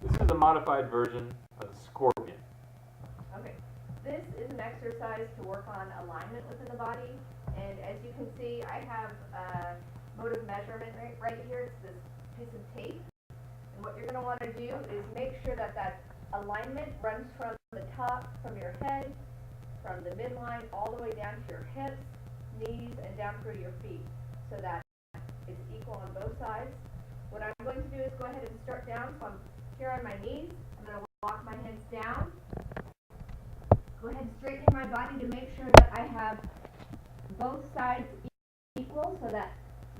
This is a modified version of the scorpion. Okay, this is an exercise to work on alignment within the body, and as you can see, I have a motive measurement right here. It's this piece of tape, and what you're going to want to do is make sure that that alignment runs from the top, from your head, from the midline, all the way down to your hips, knees, and down through your feet, so that it's equal on both sides. What I'm going to do is go ahead and start down, so I'm here on my knees. I'm going to walk my hands down. Go ahead and straighten my body to make sure that I have both sides equal, so that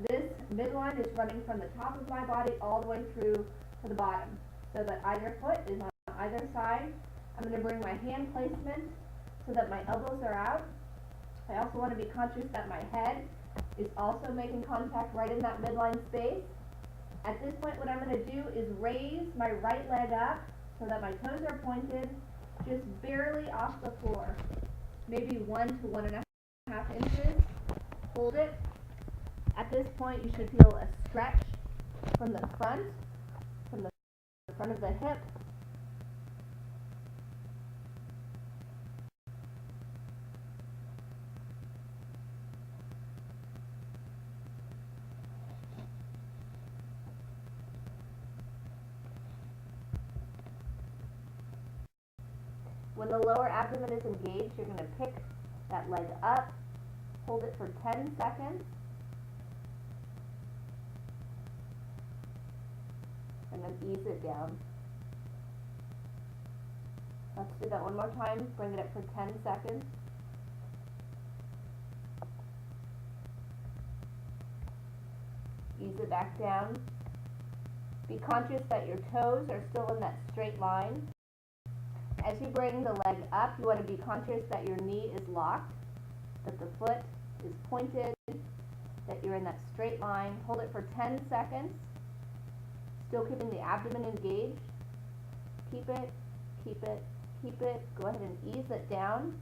this midline is running from the top of my body all the way through to the bottom, so that either foot is on either side. I'm going to bring my hand placement so that my elbows are out. I also want to be conscious that my head is also making contact right in that midline space. At this point, what I'm going to do is raise my right leg up so that my toes are pointed just barely off the floor, maybe 1 to 1.5 inches. Hold it. At this point, you should feel a stretch from the front of the hip. When the lower abdomen is engaged, you're going to pick that leg up, hold it for 10 seconds, and then ease it down. Let's do that one more time. Bring it up for 10 seconds. Ease it back down. Be conscious that your toes are still in that straight line. As you bring the leg up, you want to be conscious that your knee is locked, that the foot is pointed, that you're in that straight line. Hold it for 10 seconds, still keeping the abdomen engaged. Keep it, keep it, keep it. Go ahead and ease it down.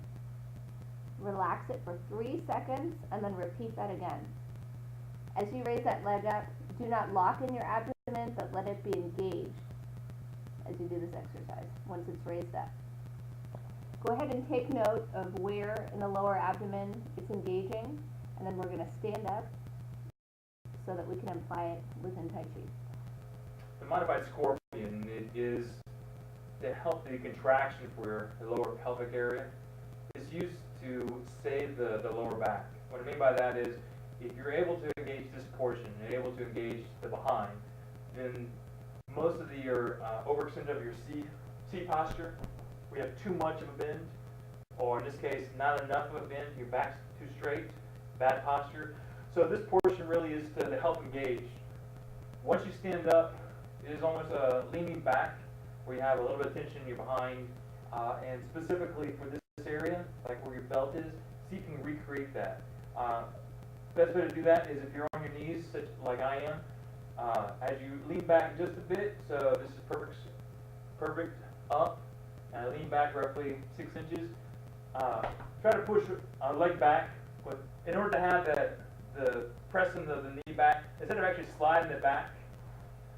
Relax it for 3 seconds, and then repeat that again. As you raise that leg up, do not lock in your abdomen, but let it be engaged as you do this exercise once it's raised up. Go ahead and take note of where in the lower abdomen it's engaging, and then we're going to stand up so that we can apply it within Tai Chi. The modified scorpion, it is to help the contraction for the lower pelvic area. It's used to save the lower back. What I mean by that is, if you're able to engage this portion and able to engage the behind, then most of your overextension of your C posture, we have too much of a bend, or in this case, not enough of a bend, your back's too straight, bad posture. So this portion really is to help engage. Once you stand up, it is almost a leaning back, where you have a little bit of tension in your behind, and specifically for this area, like where your belt is, see if you can recreate that. Best way to do that is if you're on your knees, such like I am. As you lean back just a bit, so this is perfect up, and I lean back roughly 6 inches. Try to push our leg back, but in order to have the pressing of the knee back, instead of actually sliding it back,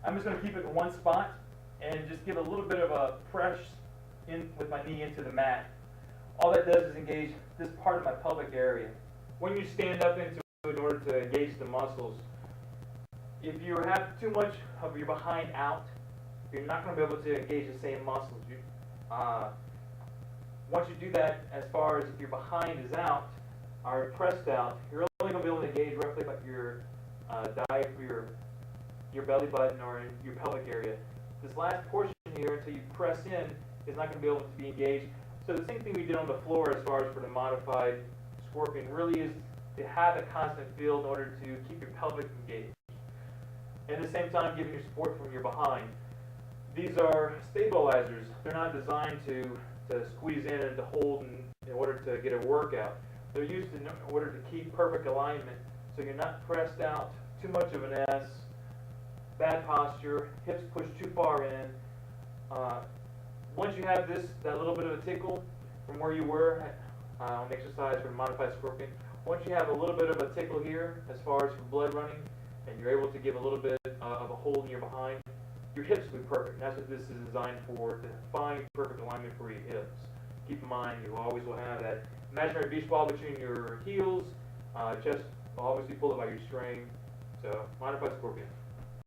I'm just going to keep it in one spot and just give a little bit of a press in with my knee into the mat. All that does is engage this part of my pelvic area. When you stand up into it in order to engage the muscles, if you have too much of your behind out, you're not going to be able to engage the same muscles. Once you do that, as far as if your behind is out or pressed out, you're only going to be able to engage roughly about your diaphragm, your belly button, or in your pelvic area. This last portion here, until you press in, is not going to be able to be engaged. So the same thing we did on the floor as far as for the modified scorpion really is to have a constant feel in order to keep your pelvic engaged. And at the same time, giving you support from your behind. These are stabilizers. They're not designed to squeeze in and to hold in order to get a workout. They're used in order to keep perfect alignment, so you're not pressed out too much of an S, bad posture, hips pushed too far in. Once you have that little bit of a tickle from where you were on the exercise for the modified scorpion, once you have a little bit of a tickle here as far as for blood running, and you're able to give a little bit of a hold in your behind, your hips will be perfect. And that's what this is designed for, to find perfect alignment for your hips. Keep in mind, you always will have that imaginary beach ball between your heels, chest will always be pulled up by your string. So, modified scorpion.